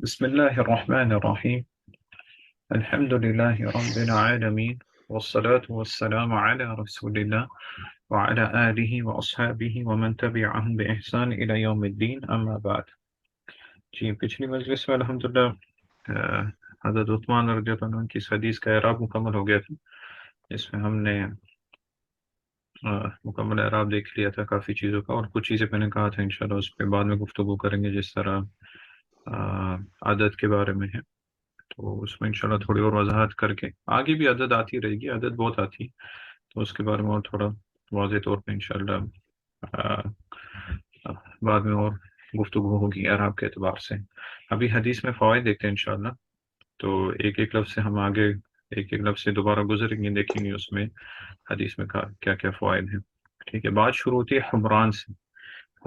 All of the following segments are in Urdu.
بسم الله الرحمن الرحيم. الحمد لله رب العالمين، والصلاة والسلام على رسول الله وعلى آله وأصحابه ومن تبعهم بإحسان إلى يوم الدين، أما بعد. جی پچھلی مجلس میں الحمدللہ حضرت عثمان رضی اللہ عنہ کی اس حدیث کا اعراب مکمل ہو گیا تھا، جس میں ہم نے مکمل اعراب دیکھ لیا تھا کافی چیزوں کا، اور کچھ چیزیں میں نے کہا تھا انشاءاللہ اس پہ بعد میں گفتگو کریں گے، جس طرح عدد کے بارے میں ہے تو اس میں انشاءاللہ تھوڑی اور وضاحت کر کے آگے بھی عدد آتی رہے گی، عدد بہت آتی، تو اس کے بارے میں اور تھوڑا واضح طور پہ انشاءاللہ بعد میں اور گفتگو ہوگی اعراب کے اعتبار سے۔ ابھی حدیث میں فوائد دیکھتے ہیں انشاءاللہ، تو ایک ایک لفظ سے ہم آگے ایک ایک لفظ سے دوبارہ گزریں گے، دیکھیں گے اس میں حدیث میں کیا کیا فوائد ہیں۔ ٹھیک ہے، بات شروع ہوتی ہے حمران سے۔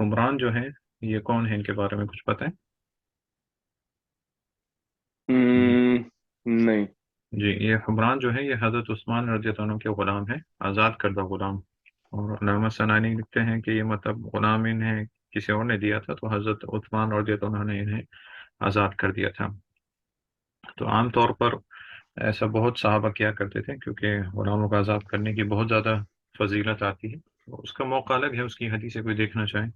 حمران جو ہیں یہ کون ہیں، ان کے بارے میں کچھ پتہ ہے؟ نہیں۔ جی، یہ حمران جو ہے یہ حضرت عثمان رضی اللہ عنہ کے غلام ہیں، آزاد کردہ غلام، اور علامہ سنانی لکھتے ہیں کہ یہ مطلب غلام انہیں کسی اور نے دیا تھا، تو حضرت عثمان رضی اللہ عنہ نے انہیں آزاد کر دیا تھا۔ تو عام طور پر ایسا بہت صحابہ کیا کرتے تھے، کیونکہ غلاموں کو آزاد کرنے کی بہت زیادہ فضیلت آتی ہے، اس کا موقع الگ ہے، اس کی حدیثیں کوئی دیکھنا چاہیں۔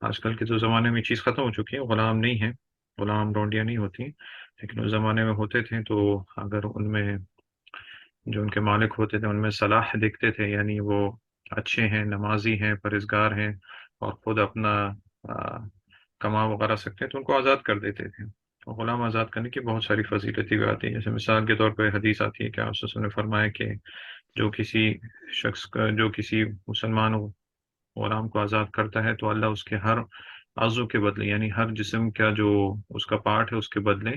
آج کل کے تو زمانے میں چیز ختم ہو چکی ہے، غلام نہیں ہے، غلام ڈونڈیاں نہیں ہوتی، لیکن اس زمانے میں ہوتے تھے، تو اگر ان میں جو ان کے مالک ہوتے تھے ان میں صلاح دیکھتے تھے، یعنی وہ اچھے ہیں، نمازی ہیں، پرہیزگار ہیں، اور خود اپنا کما وغیرہ سکتے ہیں، تو ان کو آزاد کر دیتے تھے۔ تو غلام آزاد کرنے کی بہت ساری فضیلتیں بھی آتی ہیں، جیسے مثال کے طور پہ حدیث آتی ہے کہ آپ صلی اللہ علیہ وسلم نے فرمایا کہ جو کسی شخص کا، جو کسی مسلمان غلام کو آزاد کرتا ہے تو اللہ اس کے ہر عضو کے بدلے، یعنی ہر جسم کا جو اس کا پارٹ ہے، اس کے بدلے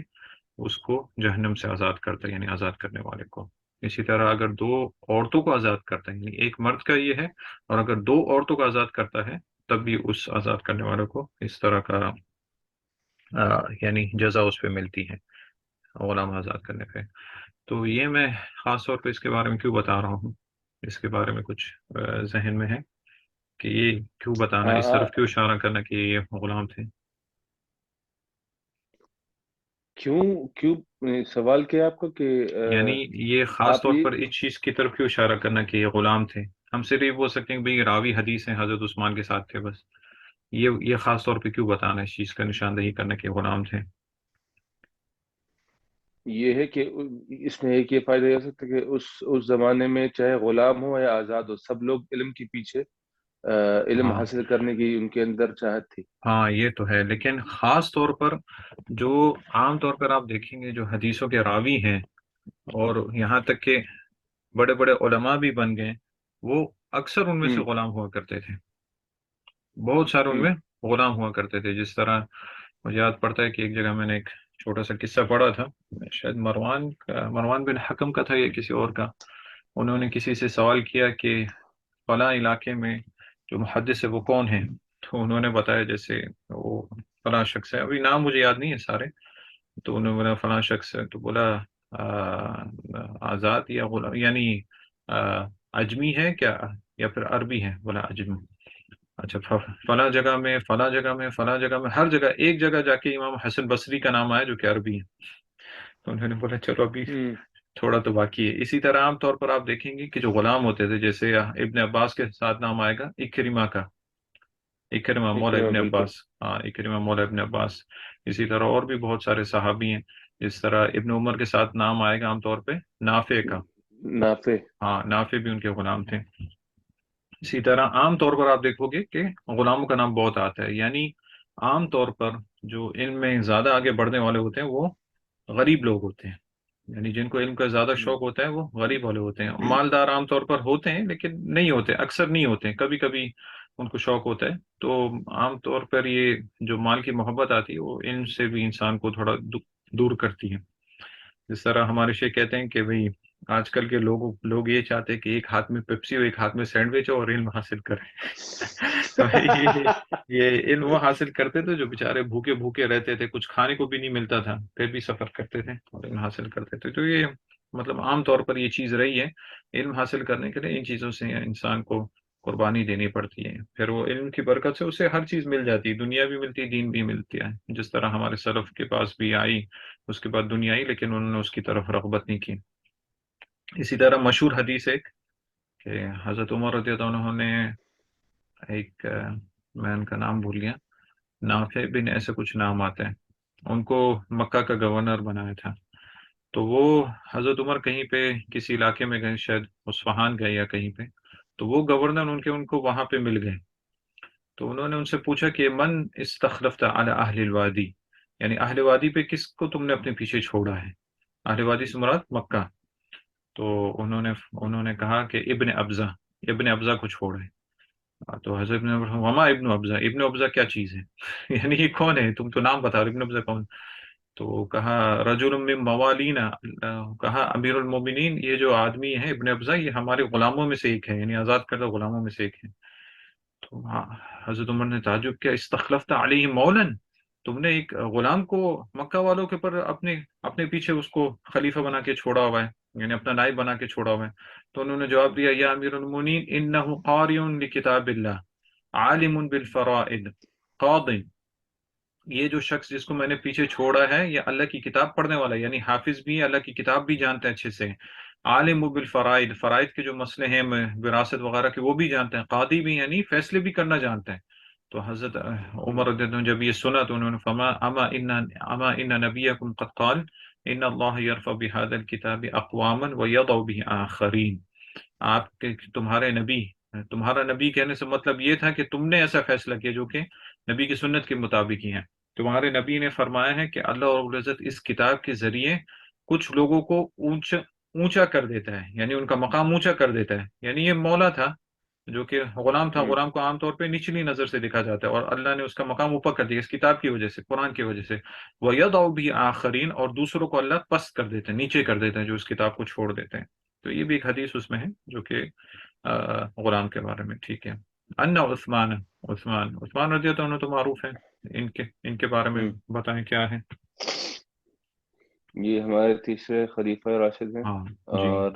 اس کو جہنم سے آزاد کرتا ہے، یعنی آزاد کرنے والے کو۔ اسی طرح اگر دو عورتوں کو آزاد کرتا ہے، یعنی ایک مرد کا یہ ہے، اور اگر دو عورتوں کو آزاد کرتا ہے تب بھی اس آزاد کرنے والے کو اس طرح کا یعنی جزا اس پہ ملتی ہے، غلام آزاد کرنے پہ۔ تو یہ میں خاص طور پہ اس کے بارے میں کیوں بتا رہا ہوں، اس کے بارے میں کچھ ذہن میں ہے کہ یہ کیوں بتانا، اس طرف کیوں اشارہ کرنا کہ یہ غلام تھے؟ کیوں کیوں سوال کیا ہے آپ کا کہ یعنی یہ خاص آپ طور یہ پر اس چیز کی طرف کیوں اشارہ کرنا کہ یہ غلام تھے؟ ہم صرف یہ بول سکتے ہیں کہ بھئی راوی حدیث ہیں، حضرت عثمان کے ساتھ تھے، بس۔ یہ خاص طور پہ کیوں بتانا، اس چیز کا نشاندہی کرنا کہ غلام تھے؟ یہ ہے کہ اس میں ایک یہ فائدہ یہ ہو سکتا ہے کہ اس زمانے میں چاہے غلام ہو یا آزاد ہو، سب لوگ علم کے پیچھے علم ہاں حاصل کرنے کی ان کے اندر چاہت تھی۔ ہاں، یہ تو ہے، لیکن خاص طور پر جو عام طور پر آپ دیکھیں گے جو حدیثوں کے راوی ہیں، اور یہاں تک کہ بڑے بڑے علماء بھی بن گئے، وہ اکثر ان میں سے ہوں غلام ہوا کرتے تھے، بہت سارے ان ہوں میں غلام ہوا کرتے تھے۔ جس طرح مجھے یاد پڑتا ہے کہ ایک جگہ میں نے ایک چھوٹا سا قصہ پڑھا تھا، شاید مروان بن حکم کا تھا یا کسی اور کا۔ انہوں نے کسی سے سوال کیا کہ فلاں علاقے میں جو محدث ہے وہ کون ہیں، تو انہوں نے بتایا جیسے وہ فلاں شخص ہے، ابھی نام مجھے یاد نہیں ہے سارے، تو انہوں نے بولا فلاں شخص ہے، تو بولا آزاد یا غلام، یعنی اجمی ہے کیا یا پھر عربی ہے؟ بولا اجمی۔ اچھا، فلاں جگہ میں، فلاں جگہ میں، فلاں جگہ میں، ہر جگہ ایک جگہ جا کے امام حسن بصری کا نام آیا جو کہ عربی ہے، تو انہوں نے بولا چلو ابھی ہوں تھوڑا تو باقی ہے۔ اسی طرح عام طور پر آپ دیکھیں گے کہ جو غلام ہوتے تھے، جیسے ابن عباس کے ساتھ نام آئے گا اکرمہ کا، اکرمہ مولا اکرمہ ابن بالکل۔ عباس، ہاں اکرمہ مولا ابن عباس۔ اسی طرح اور بھی بہت سارے صحابی ہیں، جس طرح ابن عمر کے ساتھ نام آئے گا عام طور پہ نافع کا، نافع۔ ہاں نافع بھی ان کے غلام تھے۔ اسی طرح عام طور پر آپ دیکھو گے کہ غلاموں کا نام بہت آتا ہے، یعنی عام طور پر جو علم میں زیادہ آگے بڑھنے والے ہوتے ہیں وہ غریب لوگ ہوتے ہیں، یعنی جن کو علم کا زیادہ ہوں شوق ہوتا ہے وہ غریب والے ہوتے ہیں۔ مالدار عام طور پر ہوتے ہیں لیکن نہیں ہوتے، اکثر نہیں ہوتے ہیں، کبھی کبھی ان کو شوق ہوتا ہے۔ تو عام طور پر یہ جو مال کی محبت آتی ہے وہ علم سے بھی انسان کو تھوڑا دور کرتی ہے۔ جس طرح ہمارے شیخ کہتے ہیں کہ بھئی آج کل کے لوگ یہ چاہتے ہیں کہ ایک ہاتھ میں پیپسی ہو، ایک ہاتھ میں سینڈوچ ہو، اور علم حاصل کریں۔ تو یہ علم وہ حاصل کرتے تھے جو بیچارے بھوکے بھوکے رہتے تھے، کچھ کھانے کو بھی نہیں ملتا تھا، پھر بھی سفر کرتے تھے اور علم حاصل کرتے تھے۔ تو یہ مطلب عام طور پر یہ چیز رہی ہے، علم حاصل کرنے کے لیے ان چیزوں سے انسان کو قربانی دینی پڑتی ہے، پھر وہ علم کی برکت سے اسے ہر چیز مل جاتی ہے، دنیا بھی ملتی ہے، دین بھی ملتی ہے، جس طرح ہمارے سلف کے پاس بھی آئی، اس کے بعد دنیا آئی، لیکن انہوں نے اس کی طرف رغبت نہیں کی۔ اسی طرح مشہور حدیث ایک کہ حضرت عمر رضی اللہ عنہ نے ایک میں ان کا نام بھول گیا، نافع بن ایسے کچھ نام آتے ہیں، ان کو مکہ کا گورنر بنایا تھا۔ تو وہ حضرت عمر کہیں پہ کسی علاقے میں گئے، شاید اصفہان گئے یا کہیں پہ، تو وہ گورنر ان کو وہاں پہ مل گئے۔ تو انہوں نے ان سے پوچھا کہ من استخلفت علی اہل الوادی، یعنی اہل وادی پہ کس کو تم نے اپنے پیچھے چھوڑا ہے؟ اہل وادی سے مراد مکہ۔ تو انہوں نے کہا کہ ابن ابزہ، ابن ابزہ کو چھوڑا ہے۔ تو حضرت نے وما ابن ابزہ، ابن ابزہ کیا چیز ہے؟ یعنی یہ کون ہے؟ تم تو نام بتا رہے ابن ابزہ کون؟ تو کہا رجل من موالینا، کہا امیر المومنین، یہ جو آدمی ہے ابن ابزہ، یہ ہمارے غلاموں میں سے ایک ہے، یعنی آزاد کردہ غلاموں میں سے ایک ہے۔ تو حضرت عمر نے تعجب کیا، استخلفت علیہ مولن، تم نے ایک غلام کو مکہ والوں کے پر اپنے اپنے پیچھے اس کو خلیفہ بنا کے چھوڑا ہوا ہے، یعنی اپنا نائب بنا کے چھوڑا ہوا ہے؟ تو انہوں نے جواب دیا، یا امیر المومنین انہ قاری لکتاب اللہ، عالم بالفرائض، قاض، یہ جو شخص جس کو میں نے پیچھے چھوڑا ہے یہ اللہ کی کتاب پڑھنے والا ہے، یعنی حافظ بھی ہے، اللہ کی کتاب بھی جانتے ہیں اچھے سے، عالم بالفرائض، فرائض کے جو مسئلے ہیں وراثت وغیرہ کے وہ بھی جانتے ہیں، قاضی بھی یعنی فیصلے بھی کرنا جانتے ہیں۔ تو حضرت عمر رضی اللہ عنہ جب یہ سنا تو انہوں نے فرمایا اما ان نبیکم قد قال ان اللہ یرفع بهذا الكتاب اقواما ویضع به آخرین، آپ کے تمہارے نبی، تمہارا نبی کہنے سے مطلب یہ تھا کہ تم نے ایسا فیصلہ کیا جو کہ نبی کی سنت کے مطابق ہی ہے۔ تمہارے نبی نے فرمایا ہے کہ اللہ رب العزت اس کتاب کے ذریعے کچھ لوگوں کو اونچا کر دیتا ہے، یعنی ان کا مقام اونچا کر دیتا ہے، یعنی یہ مولا تھا جو کہ غلام تھا، غلام کو عام طور پہ نچلی نظر سے دیکھا جاتا ہے، اور اللہ نے اس کا مقام اوپر کر دیا اس کتاب کی وجہ سے، قرآن کی وجہ سے۔ وَيَضَعُ بِهِ آخَرِينَ، اور دوسروں کو اللہ پست کر دیتے ہیں، نیچے کر دیتے ہیں، جو اس کتاب کو چھوڑ دیتے ہیں۔ تو یہ بھی ایک حدیث اس میں ہے جو کہ غلام کے بارے میں، ٹھیک ہے۔ ان عثمان رضی اللہ عنہ تو معروف ہے، ان کے بارے میں ہوں، بتائیں کیا ہے؟ یہ ہمارے تیسرے خلیفہ راشد ہیں، ہاں جی، اور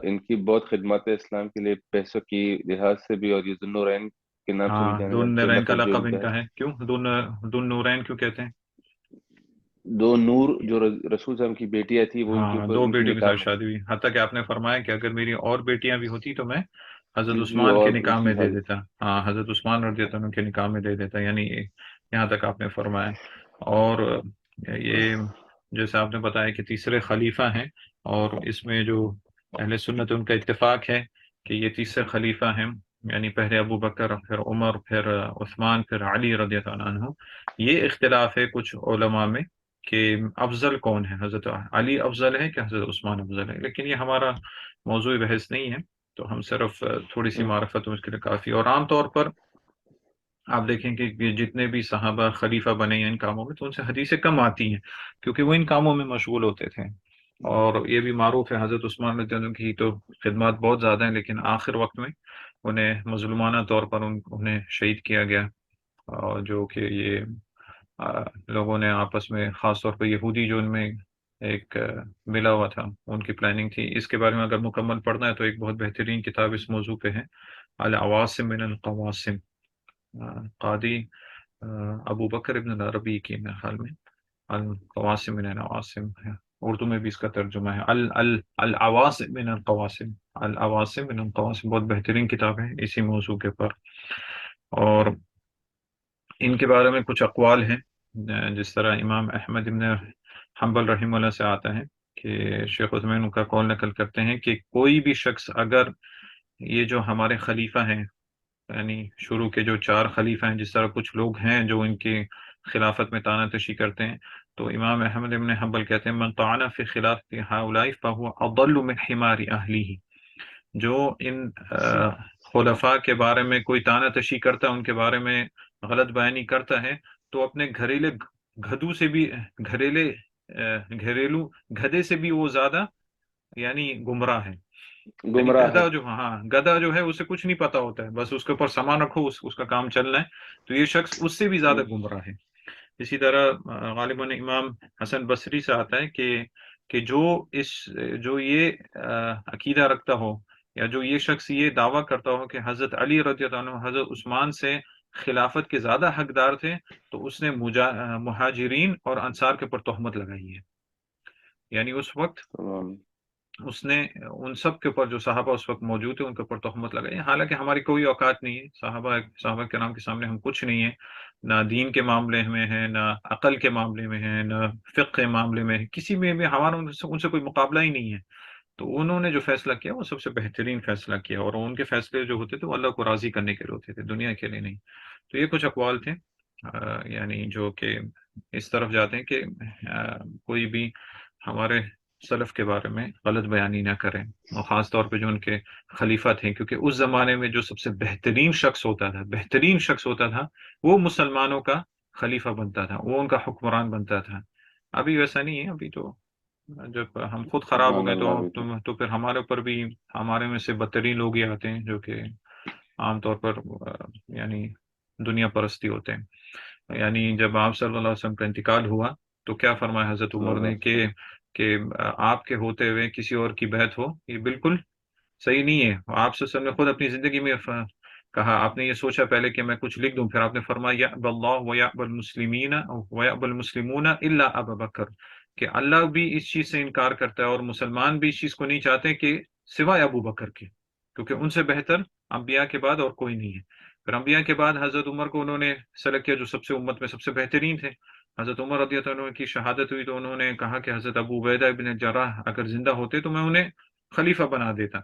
ان کی بہت خدمات اسلام کے لیے پیسوں کی لحاظ سے بھی، اور یہ ذو النورین کے نام سے بھی ہاں، جانے دون جاتے، نورین کا لقب جو لقب ان ان کا ہے۔ کا ہے، کیوں دون نورین کیوں کہتے ہیں؟ دو نور جو رسول صلی اللہ علیہ وسلم کی بیٹیاں تھی، وہ ان کے ہاں، اوپر دو ان کی بیٹیوں کے نکاح ساتھ میں شادی ہوئی، حتیٰ کہ آپ نے فرمایا کہ اگر میری اور بیٹیاں بھی ہوتی تو میں حضرت کسی عثمان کے اور نکاح کی میں دے دیتا، ہاں حضرت عثمان رضی اللہ عنہ کے نکاح میں دے دیتا، یعنی یہاں تک آپ نے فرمایا۔ اور یہ جیسے آپ نے بتایا کہ تیسرے خلیفہ ہیں، اور اس میں جو اہل سنت ان کا اتفاق ہے کہ یہ تیسرے خلیفہ ہیں، یعنی پہلے ابو بکر، پھر عمر، پھر عثمان، پھر علی رضی اللہ عنہ۔ یہ اختلاف ہے کچھ علماء میں کہ افضل کون ہے، حضرت علی افضل ہے کہ حضرت عثمان افضل ہے، لیکن یہ ہمارا موضوع بحث نہیں ہے، تو ہم صرف تھوڑی سی ہوں، معرفت اس کے لیے کافی۔ اور عام طور پر آپ دیکھیں کہ یہ جتنے بھی صحابہ خلیفہ بنے ہیں ان کاموں میں، تو ان سے حدیثیں کم آتی ہیں کیونکہ وہ ان کاموں میں مشغول ہوتے تھے۔ اور یہ بھی معروف ہے حضرت عثمان رضی اللہ عنہ کی تو خدمات بہت زیادہ ہیں، لیکن آخر وقت میں انہیں مظلومانہ طور پر انہیں شہید کیا گیا، اور جو کہ یہ لوگوں نے آپس میں، خاص طور پہ یہودی جو ان میں ایک ملا ہوا تھا، ان کی پلاننگ تھی۔ اس کے بارے میں اگر مکمل پڑھنا ہے تو ایک بہت بہترین کتاب اس موضوع پہ ہے، العواصم من القواسم، قاضی ابو بکر ابن العربی کی، میرے خیال میں القواسم من العواصم ہے، اردو میں بھی اس کا ترجمہ ہے العواصم من القواسم، العواصم من القواسم، بہت بہترین کتاب ہے اسی موضوع کے پر۔ اور ان کے بارے میں کچھ اقوال ہیں، جس طرح امام احمد ابن حنبل رحمہ اللہ سے آتا ہے کہ شیخ عثمان ان کا قول نقل کرتے ہیں کہ کوئی بھی شخص اگر یہ جو ہمارے خلیفہ ہیں، یعنی شروع کے جو چار خلیفہ ہیں، جس طرح کچھ لوگ ہیں جو ان کی خلافت میں تانہ تشی کرتے ہیں، تو امام احمد ابن حنبل کہتے ہیں من طعن فی خلافت ہؤلاء فهو اضل من حمار اہلہ، جو ان خلفاء کے بارے میں کوئی تانہ تشی کرتا ہے، ان کے بارے میں غلط بیانی کرتا ہے، تو اپنے گھریلے گدھو سے بھی، گھریلو گدھے سے بھی وہ زیادہ یعنی گمراہ ہے۔ یعنی گمراہ ہے۔ گدھا جو ہے اسے کچھ نہیں پتا ہوتا ہے، بس اس کے اوپر سامان رکھو، اس کا کام چلنا ہے، تو یہ شخص اس سے بھی زیادہ ہوں، گمراہ ہے۔ اسی طرح غالباً امام حسن بصری سے آتا ہے کہ جو یہ عقیدہ رکھتا ہو، یا جو یہ شخص یہ دعویٰ کرتا ہو کہ حضرت علی رضی اللہ عنہ حضرت عثمان سے خلافت کے زیادہ حقدار تھے، تو اس نے مہاجرین اور انصار کے اوپر تہمت لگائی ہے. یعنی اس وقت تمام. اس نے ان سب کے اوپر جو صحابہ اس وقت موجود تھے ان کے اوپر تہمت لگائی ہے. حالانکہ ہماری کوئی اوقات نہیں ہے، صحابہ کرام کے سامنے ہم کچھ نہیں ہے، نہ دین کے معاملے میں ہے، نہ عقل کے معاملے میں ہے، نہ فقہ کے معاملے میں ہے، کسی میں بھی ہمارا ان سے کوئی مقابلہ ہی نہیں ہے. تو انہوں نے جو فیصلہ کیا وہ سب سے بہترین فیصلہ کیا، اور ان کے فیصلے جو ہوتے تھے وہ اللہ کو راضی کرنے کے لیے ہوتے تھے، دنیا کے لیے نہیں. تو یہ کچھ اقوال تھے یعنی جو کہ اس طرف جاتے ہیں کہ کوئی بھی ہمارے سلف کے بارے میں غلط بیانی نہ کریں، اور خاص طور پہ جو ان کے خلیفہ تھے، کیونکہ اس زمانے میں جو سب سے بہترین شخص ہوتا تھا وہ مسلمانوں کا خلیفہ بنتا تھا، وہ ان کا حکمران بنتا تھا. ابھی ویسا نہیں ہے. ابھی تو جب ہم خود خراب ہو سبحان گئے اللہ بالکل. تو پھر ہمارے اوپر بھی ہمارے میں سے بدترین لوگ ہی آتے ہیں، جو کہ عام طور پر یعنی دنیا پرستی ہوتے ہیں. یعنی جب آپ صلی اللہ علیہ وسلم کا انتقال ہوا تو کیا فرمایا حضرت صلی عمر اللہ نے علیہ وسلم. کہ آپ کے ہوتے ہوئے کسی اور کی بیعت ہو، یہ بالکل صحیح نہیں ہے. آپ صلی اللہ علیہ وسلم نے خود اپنی زندگی میں کہا، آپ نے یہ سوچا پہلے کہ میں کچھ لکھ دوں، پھر آپ نے فرمایا یأبی اللہ ویأبی المسلمین ویأبی المسلمون الا ابا بکر، کہ اللہ بھی اس چیز سے انکار کرتا ہے اور مسلمان بھی اس چیز کو نہیں چاہتے کہ سوائے ابو بکر کے، کیونکہ ان سے بہتر انبیاء کے بعد اور کوئی نہیں ہے. پھر انبیاء کے بعد حضرت عمر کو انہوں نے سلیکٹ کیا جو سب سے امت میں سب سے بہترین تھے. حضرت عمر رضی اللہ عنہ کی شہادت ہوئی تو انہوں نے کہا کہ حضرت ابو عبیدہ بن جراح اگر زندہ ہوتے تو میں انہیں خلیفہ بنا دیتا،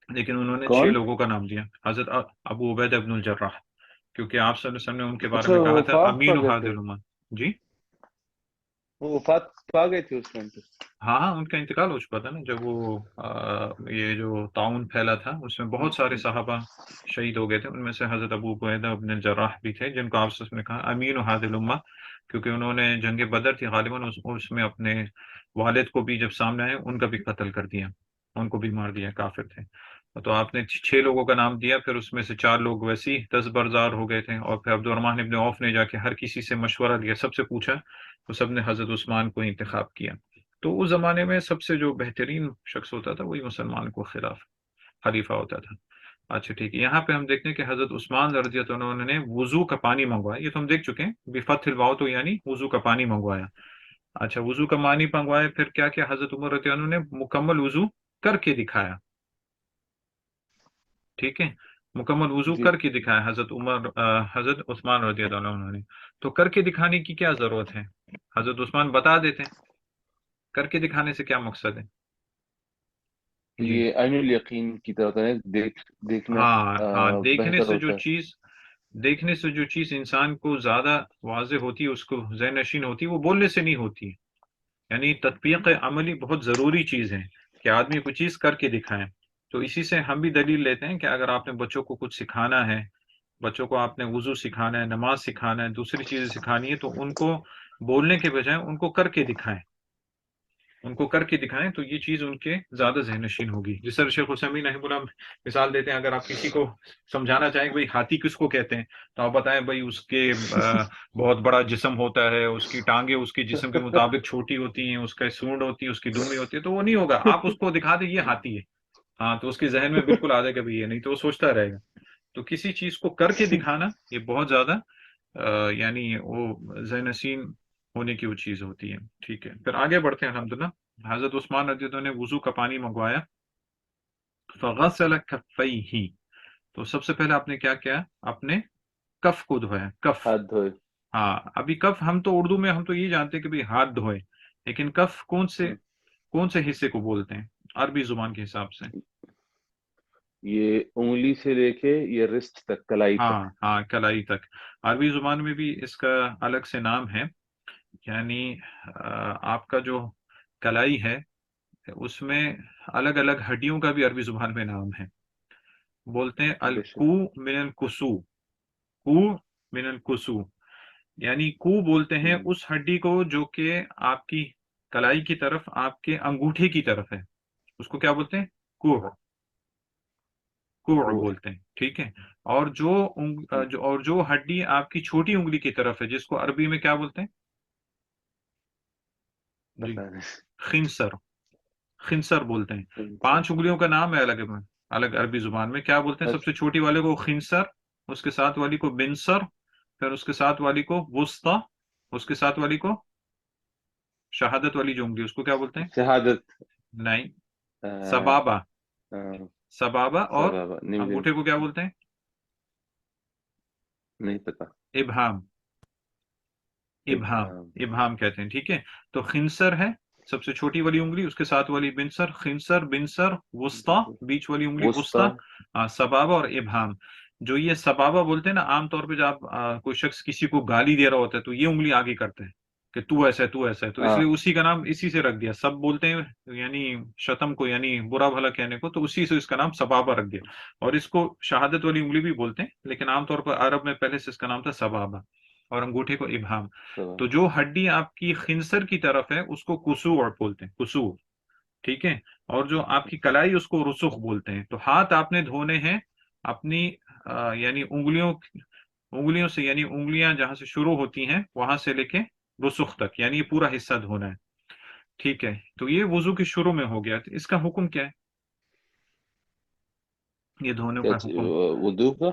لیکن انہوں نے 6 کون؟ لوگوں کا نام دیا، حضرت ابو عبیدہ بن الجراح، کیونکہ آپ صلی اللہ علیہ وسلم نے ان کے بارے اچھا، میں وہ کہا تھا وفات پا امین گئے هذه تھے. الامه. جی وہ وفات پا گئے تھے اس ٹائم پہ. ہاں ہاں، ان کا انتقال ہو چکا تھا نا جب وہ یہ جو طاعون پھیلا تھا اس میں بہت سارے صحابہ شہید ہو گئے تھے. ان میں سے حضرت ابو عبیدہ بن الجراح بھی تھے، جن کو آپ صلی اللہ علیہ وسلم نے کہا امین هذه الامه، کیونکہ انہوں نے جنگ بدر تھی غالباً، اس میں اپنے والد کو بھی جب سامنے آئے ان کا بھی قتل کر دیا، ان کو بھی مار دیا، کافر تھے. تو آپ نے 6 لوگوں کا نام دیا، پھر اس میں سے 4 لوگ ویسے ہی دستبردار ہو گئے تھے، اور پھر عبد الرحمن ابن عوف نے جا کے ہر کسی سے مشورہ لیا، سب سے پوچھا، تو سب نے حضرت عثمان کو انتخاب کیا. تو اس زمانے میں سب سے جو بہترین شخص ہوتا تھا وہی مسلمان کو خلاف خلیفہ ہوتا تھا. اچھا ٹھیک ہے، یہاں پہ ہم دیکھتے ہیں کہ حضرت عثمان رضی اللہ عنہ نے وضو کا پانی منگوایا، یہ تو ہم دیکھ چکے ہیں بفتح الواو، تو یعنی وضو کا پانی منگوایا. اچھا، وضو کا پانی منگوایا، پھر کیا کیا حضرت عمر رضی اللہ عنہ نے مکمل وضو کر کے دکھایا. ٹھیک ہے، مکمل وضو جی. کر کے دکھایا حضرت عثمان رضی اللہ عنہ نے. تو کر کے دکھانے کی کیا ضرورت ہے؟ حضرت عثمان بتا دیتے، کر کے دکھانے سے کیا مقصد ہے؟ جی یہ عین الیقین کی طرح ہوتا ہے، دیکھنا ہاں ہاں، بہتر ہوتا ہے. دیکھنے سے جو چیز انسان کو زیادہ واضح ہوتی ہے، اس کو ذہن نشین ہوتی ہے، وہ بولنے سے نہیں ہوتی ہے. یعنی تطبیق عملی بہت ضروری چیز ہے کہ آدمی کوئی چیز کر کے دکھائے. تو اسی سے ہم بھی دلیل لیتے ہیں کہ اگر آپ نے بچوں کو کچھ سکھانا ہے، بچوں کو آپ نے وضو سکھانا ہے، نماز سکھانا ہے، دوسری چیزیں سکھانی ہے، تو ان کو بولنے کے بجائے ان کو کر کے دکھائیں، ان کو کر کے دکھائیں، تو یہ چیز ان کے زیادہ ذہن نشین ہوگی. جس طرح شیخ حسین رحمہ اللہ مثال دیتے ہیں، اگر آپ کسی کو سمجھانا چاہیں کہ بھائی ہاتھی کس کو کہتے ہیں، تو آپ بتائیں بھائی اس کے بہت بڑا جسم ہوتا ہے، اس کی ٹانگیں اس کے جسم کے مطابق چھوٹی ہوتی ہیں، اس کا سونڈ ہوتی ہے، اس کی دمی ہوتی ہے، تو وہ نہیں ہوگا. آپ اس کو دکھا دیں یہ ہاتھی ہے، ہاں، تو اس کے ذہن میں بالکل آ جائے گا بھی یہ، نہیں تو وہ سوچتا رہے گا. تو کسی چیز کو کر کے دکھانا یہ بہت زیادہ یعنی وہ ذہن نشین ہونے کی وہ چیز ہوتی ہے. ٹھیک ہے، پھر آگے بڑھتے ہیں. الحمدللہ حضرت عثمان رضی اللہ عنہ نے وضو کا پانی منگوایا، فغسل کفیہ، تو سب سے پہلے آپ نے کیا کیا؟ اپنے کف کو دھویا، کف. ہاتھ دھوئے. ہاں، ابھی کف ہم تو اردو میں ہم تو یہ جانتے ہیں کہ بھئی ہاتھ دھوئے، لیکن کف کون سے حصے کو بولتے ہیں عربی زبان کے حساب سے؟ یہ انگلی سے لے کے یہ رسٹ تک، کلائی ہاں تک. ہاں، کلائی تک. عربی زبان میں بھی اس کا الگ سے نام ہے. یعنی آپ کا جو کلائی ہے اس میں الگ الگ ہڈیوں کا بھی عربی زبان میں نام ہے. بولتے ہیں بے الکو شک. من الکسو، کو من الکسو، یعنی کو بولتے ہیں ہم، اس ہڈی کو جو کہ آپ کی کلائی کی طرف، آپ کے انگوٹھے کی طرف ہے، اس کو کیا بولتے ہیں؟ کو، کوڑ وہ. بولتے ہیں. ٹھیک ہے، اور اور جو ہڈی آپ کی چھوٹی انگلی کی طرف ہے جس کو عربی میں کیا بولتے ہیں؟ جی پتہ نہیں. خنصر. خنسر بولتے ہیں. اچھا 5 انگلیوں کا نام ہے الگ الگ عربی زبان میں. کیا بولتے ہیں؟ سب سے اچھا چھوٹی والے کو خنسر، اس کے ساتھ والی کو بنسر، پھر اس کے ساتھ والی کو وسطی، اس کے ساتھ والی کو شہادت والی جو انگلی اس کو کیا بولتے ہیں؟ شہادت. نہیں، آ، سبابہ. آ، سبابہ. اور سبابہ نہیں مجھے انگوٹھے کو کیا بولتے ہیں؟ نہیں پتا. ابہام. ابہام. ابہام. ابہام کہتے ہیں. ٹھیک ہے. تو خنسر ہے سب سے چھوٹی والی انگلی، اس کے ساتھ والی بنسر، خنسر، بنسر، وسطی بیچ والی انگلی وسطی. وسطی، سبابہ اور ابہام. جو یہ سبابہ بولتے ہیں نا، عام طور پہ جب کوئی شخص کسی کو گالی دے رہا ہوتا ہے تو یہ انگلی آگے کرتا ہے کہ تو ایسا ہے، تو ایسا ہے، تو اس ہاں لیے اسی کا نام اسی سے رکھ دیا. سب بولتے ہیں یعنی شتم کو، یعنی برا بھلا کہنے کو، تو اسی سے اس کا نام سبابہ رکھ دیا. اور اس کو شہادت والی انگلی بھی بولتے ہیں، لیکن عام طور پر عرب میں پہلے سے اس کا نام تھا سبابہ، اور انگوٹھے کو ابہام. تو سبابہ. جو ہڈی آپ کی خنصر کی طرف ہے اس کو قصور بولتے ہیں، قصور. ٹھیک ہے. اور جو آپ کی کلائی اس کو رسوخ بولتے ہیں. تو ہاتھ آپ نے دھونے ہیں اپنی یعنی انگلیوں سے، یعنی انگلیاں جہاں سے شروع ہوتی ہیں وہاں سے لے کے رسوخ تک، یعنی یہ پورا حصہ دھونا ہے. ٹھیک ہے. تو یہ وضو کے شروع میں ہو گیا. تو اس کا حکم کیا ہے؟ یہ دھونے کیا کا حکم وضو کا.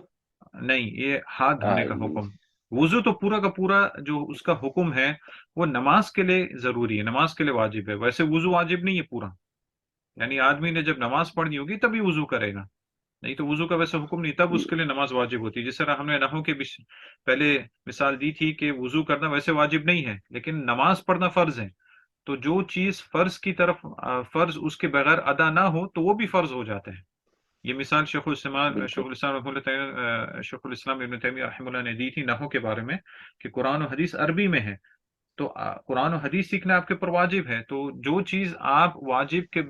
نہیں، یہ ہاتھ دھونے کا یہ حکم. وضو تو پورا کا پورا جو اس کا حکم ہے وہ نماز کے لیے ضروری ہے، نماز کے لیے واجب ہے. ویسے وضو واجب نہیں ہے پورا، یعنی آدمی نے جب نماز پڑھنی ہوگی تبھی وضو کرے گا، نہیں تو وضو کا ویسے حکم نہیں، تب اس کے لیے نماز واجب ہوتی ہے. جس طرح ہم نے نحو کے پہلے مثال دی تھی کہ وضو کرنا ویسے واجب نہیں ہے لیکن نماز پڑھنا فرض ہے. تو جو چیز فرض کی طرف فرض اس کے بغیر ادا نہ ہو تو وہ بھی فرض ہو جاتا ہے. یہ مثال بالکل شیخ الاسلام ابن تیمیہ رحمہ اللہ نے دی تھی نحو کے بارے میں، کہ قرآن و حدیث عربی میں ہے تو قرآن و حدیث سیکھنا آپ کے پر واجب ہے. تو جو چیز آپ واجب کے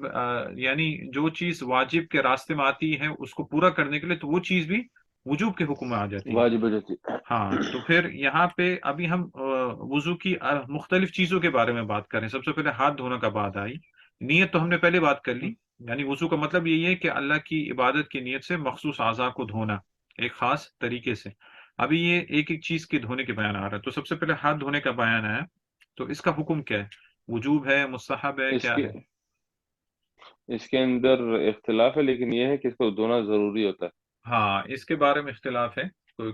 یعنی جو چیز واجب کے راستے میں آتی ہے اس کو پورا کرنے کے لیے تو وہ چیز بھی وجوب کے حکم میں آ جاتی ہے. واجب ہو جاتی. ہاں. تو پھر یہاں پہ ابھی ہم وضو کی مختلف چیزوں کے بارے میں بات کریں. سب سے پہلے ہاتھ دھونے کا بات آئی. نیت تو ہم نے پہلے بات کر لی. یعنی وضو کا مطلب یہی ہے کہ اللہ کی عبادت کی نیت سے مخصوص اعضاء کو دھونا ایک خاص طریقے سے. ابھی یہ ایک ایک چیز کے دھونے کے بیان آ رہا ہے. تو سب سے پہلے ہاتھ دھونے کا بیان آیا. تو اس کا حکم کیا ہے؟ وجوب ہے، مستحب ہے، اس کیا کے ہے؟ اس کے اندر اختلاف ہے لیکن یہ ہے کہ اس کو دھونا ضروری ہوتا ہے. ہاں، اس کے بارے میں اختلاف ہے.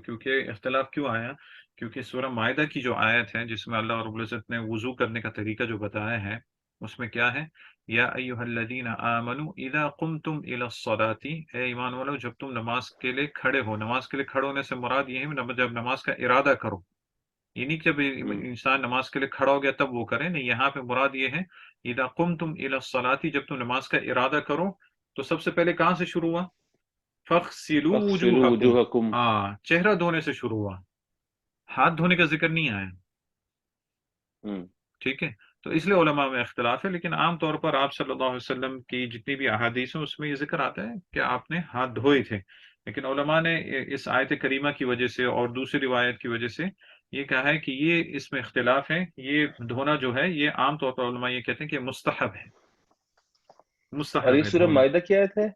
کیونکہ اختلاف کیوں آیا؟ کیونکہ سورہ مائدہ کی جو آیت ہے جس میں اللہ رب العزت نے وضو کرنے کا طریقہ جو بتایا ہے اس میں کیا ہے؟ یا ایھا الذین آمنوا اذا قمتم الی الصلاۃ، اے ایمان والو جب تم نماز کے لیے کھڑے ہو. نماز کے لیے کھڑے ہونے سے مراد یہ ہے جب نماز کا ارادہ کرو، یہ نہیں کہ جب ہم، انسان نماز کے لیے کھڑا ہو گیا تب وہ کرے. نہیں، یہاں پہ مراد یہ ہے اذا قمتم الی الصلاۃ، جب تم نماز کا ارادہ کرو. تو سب سے پہلے کہاں سے شروع ہوا؟ فَاغْسِلُوا اغسلوا وُجُوهَكُمْ. وجوہکم. ہاں، چہرہ دھونے سے شروع ہوا، ہاتھ دھونے کا ذکر نہیں آیا. ہم، ٹھیک ہے. تو اس لیے علماء میں اختلاف ہے، لیکن عام طور پر آپ صلی اللہ علیہ وسلم کی جتنی بھی احادیث ہیں اس میں یہ ذکر آتا ہے کہ آپ نے ہاتھ دھوئے تھے. لیکن علماء نے اس آیت کریمہ کی وجہ سے اور دوسری روایت کی وجہ سے یہ کہا ہے کہ یہ اس میں اختلاف ہے. یہ دھونا جو ہے یہ عام طور پر علماء یہ کہتے ہیں کہ مستحب ہے، اور یہ مستحب ہے سورہ دھونا. مائدہ کی آیت ہے.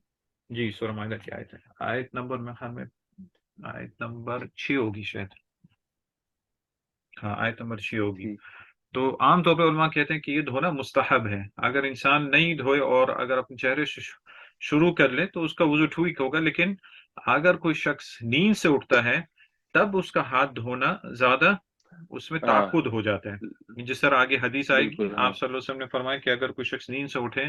جی، سورہ مائدہ کی آیت ہے. آیت نمبر میں خیال میں آیت نمبر 6 ہوگی شاید. ہاں، آیت نمبر 6 ہوگی. ٹھیک. تو عام طور پہ علماء کہتے ہیں کہ یہ دھونا مستحب ہے. اگر انسان نہیں دھوئے اور اگر اپنے چہرے سے شروع کر لے تو اس کا وضو ٹھیک ہوگا. لیکن اگر کوئی شخص نیند سے اٹھتا ہے تب اس کا ہاتھ دھونا زیادہ اس میں ہاں تعاقد ہو جاتا ہے. جس طرح آگے حدیث آئے گی، بالکل. ہاں آپ صلی اللہ علیہ وسلم نے فرمایا کہ اگر کوئی شخص نیند سے اٹھے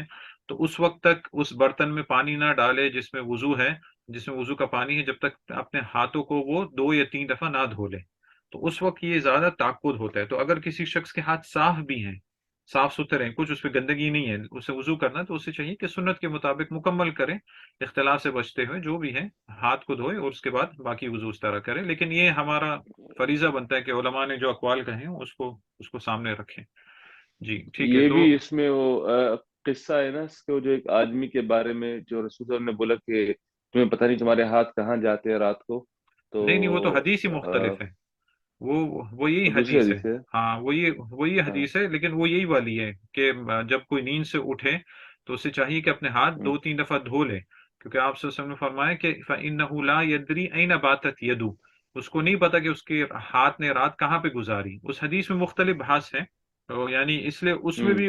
تو اس وقت تک اس برتن میں پانی نہ ڈالے جس میں وضو ہے، جس میں وضو کا پانی ہے، جب تک اپنے ہاتھوں کو وہ 2 یا 3 دفعہ نہ دھو لے. تو اس وقت یہ زیادہ تعقد ہوتا ہے. تو اگر کسی شخص کے ہاتھ صاف بھی ہیں، صاف ستھرے ہیں، کچھ اس پہ گندگی نہیں ہے، اسے وضو کرنا تو اسے چاہیے کہ سنت کے مطابق مکمل کرے، اختلاف سے بچتے ہوئے جو بھی ہے ہاتھ کو دھوئے اور اس کے بعد باقی وضو اس طرح کرے. لیکن یہ ہمارا فریضہ بنتا ہے کہ علماء نے جو اقوال کہے ہیں اس کو سامنے رکھیں. جی ٹھیک ہے. یہ تو بھی اس میں وہ قصہ ہے نا اس کو جو ایک آدمی کے بارے میں جو رسول صلی اللہ علیہ وسلم نے بولا کہ تمہیں پتہ نہیں تمہارے ہاتھ کہاں جاتے ہیں رات کو. تو نہیں نہیں، وہ تو حدیث ہی مختلف ہے. وہ یہی دوسری حدیث ہے. حدیث ہے. ہاں، وہی ہاں. حدیث ہے، لیکن وہ یہی والی ہے کہ جب کوئی نیند سے اٹھے تو اسے چاہیے کہ اپنے ہاتھ ہم، 2 3 دفعہ دھو لے. کیونکہ آپ صلی اللہ علیہ وسلم نے فرمایا کہ فَإِنَّهُ لَا يَدْرِي أَيْنَ بَاتَتْ يَدُهُ، اس کو نہیں پتا کہ اس کے ہاتھ نے رات کہاں پہ گزاری. اس حدیث میں مختلف بحث ہے. تو یعنی اس لیے اس میں ہم، بھی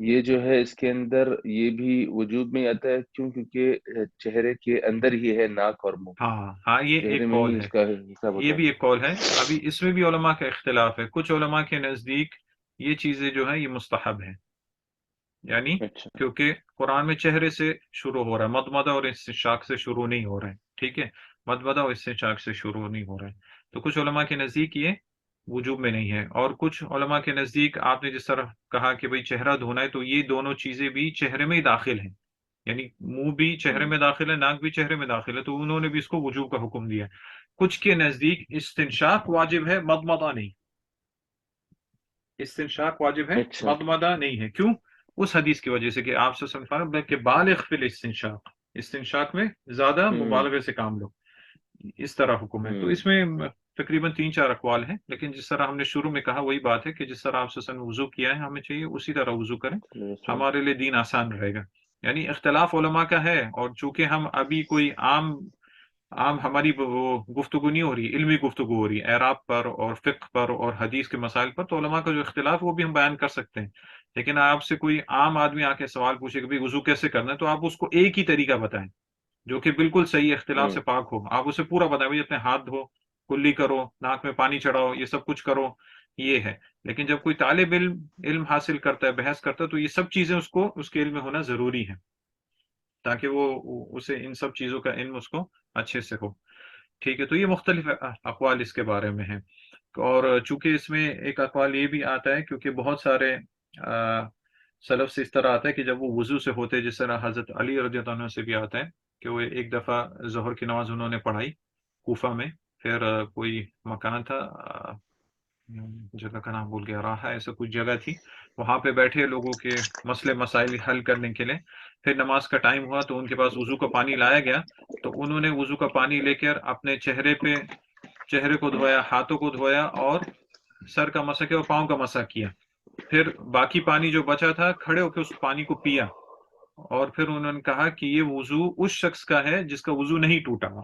یہ جو ہے اس کے اندر یہ بھی وجود میں آتا ہے، کیوں؟ کیونکہ چہرے کے اندر ہی ہے ناک اور منہ، ہاں ہاں، یہ چہرے ایک میں قول ہی ہے، اس کا حساب یہ ہوتا بھی ہے۔ ایک قول ہے۔ ابھی اس میں بھی علماء کا اختلاف ہے، کچھ علماء کے نزدیک یہ چیزیں جو ہیں یہ مستحب ہیں، یعنی اچھا۔ کیونکہ قرآن میں چہرے سے شروع ہو رہا ہے، مدمدہ اور استنشاق سے شروع نہیں ہو رہا ہے، ٹھیک ہے، مدمدہ اور استنشاق سے شروع نہیں ہو رہا ہے، تو کچھ علماء کے نزدیک یہ وجوب میں نہیں ہے، اور کچھ علماء کے نزدیک آپ نے جس طرح کہا کہ بھئی چہرہ دھونا ہے، تو یہ دونوں چیزیں بھی چہرے میں ہی داخل ہیں، یعنی منہ بھی چہرے ہوں، میں داخل ہے، ناک بھی چہرے میں داخل ہے، تو انہوں نے بھی اس کو وجوب کا حکم دیا۔ کچھ کے نزدیک استنشاق واجب ہے، مدمدہ نہیں، استنشاق واجب ہے، اچھا۔ مدمدہ نہیں ہے، کیوں؟ اس حدیث کی وجہ سے کہ آپ سے فرمایا کہ بالغ فی الاستنشاق، استنشاق میں زیادہ ہوں مبالغے سے کام لو، اس طرح حکم ہے۔ تو ہوں اس میں تقریباً 3 4 اقوال ہیں، لیکن جس طرح ہم نے شروع میں کہا وہی بات ہے کہ جس طرح آپ سے وضو کیا ہے ہمیں چاہیے اسی طرح وضو کریں، ہمارے لیے دین آسان رہے گا۔ یعنی اختلاف علماء کا ہے، اور چونکہ ہم ابھی کوئی عام عام ہماری وہ گفتگو نہیں ہو رہی، علمی گفتگو ہو رہی ہے اعراب پر اور فقہ پر اور حدیث کے مسائل پر، تو علماء کا جو اختلاف ہے وہ بھی ہم بیان کر سکتے ہیں، لیکن آپ سے کوئی عام آدمی آ کے سوال پوچھے کہ بھائی وضو کیسے کرنا ہے، تو آپ اس کو ایک ہی طریقہ بتائیں جو کہ بالکل صحیح اختلاف سے ہوں پاک ہو، آپ اسے پورا بتائیں بھائی اپنے ہاتھ دھو، کلی کرو، ناک میں پانی چڑھاؤ، یہ سب کچھ کرو، یہ ہے۔ لیکن جب کوئی طالب علم علم حاصل کرتا ہے، بحث کرتا ہے، تو یہ سب چیزیں اس کے علم میں ہونا ضروری ہے، تاکہ وہ اسے ان سب چیزوں کا علم اس کو اچھے سے ہو، ٹھیک ہے۔ تو یہ مختلف اقوال اس کے بارے میں ہیں، اور چونکہ اس میں ایک اقوال یہ بھی آتا ہے کیونکہ بہت سارے سلف سے اس طرح آتا ہے کہ جب وہ وضو سے ہوتے، جس طرح حضرت علی رضی اللہ عنہ سے بھی آتا ہے کہ وہ ایک دفعہ ظہر کی نماز انہوں نے پڑھائی کوفہ میں، پھر کوئی مکان تھا، جگہ کا نام بھول گیا، راہا ایسا کچھ جگہ تھی، وہاں پہ بیٹھے لوگوں کے مسئلے مسائل حل کرنے کے لیے، پھر نماز کا ٹائم ہوا تو ان کے پاس وضو کا پانی لایا گیا، تو انہوں نے وضو کا پانی لے کر اپنے چہرے کو دھویا، ہاتھوں کو دھویا، اور سر کا مسح کیا اور پاؤں کا مسح کیا، پھر باقی پانی جو بچا تھا کھڑے ہو کے اس پانی کو پیا، اور پھر انہوں نے کہا کہ یہ وضو اس شخص کا ہے جس کا وضو نہیں ٹوٹا ہوا۔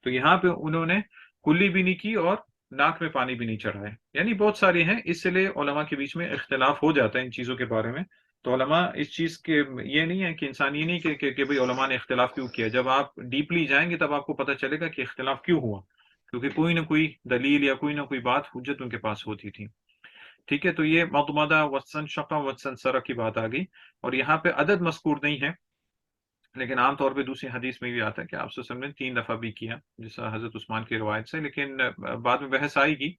تو یہاں پہ انہوں نے کلی بھی نہیں کی اور ناک میں پانی بھی نہیں چڑھائے، یعنی بہت ساری ہیں، اس لیے علماء کے بیچ میں اختلاف ہو جاتا ہے ان چیزوں کے بارے میں۔ تو علماء اس چیز کے یہ نہیں ہے کہ انسان یہ نہیں کہ بھئی علماء نے اختلاف کیوں کیا، جب آپ ڈیپلی جائیں گے تب آپ کو پتہ چلے گا کہ اختلاف کیوں ہوا، کیونکہ کوئی نہ کوئی دلیل یا کوئی نہ کوئی بات حجت ان کے پاس ہوتی تھی، ٹھیک ہے۔ تو یہ مضمضہ واستنشق واستنثر کی بات آ گئی، اور یہاں پہ عدد مذکور نہیں ہے، لیکن عام طور پہ دوسری حدیث میں بھی آتا ہے کہ آپ صلی اللہ علیہ وسلم نے 3 دفعہ بھی کیا، جس حضرت عثمان کی روایت سے، لیکن بعد میں بحث آئے گی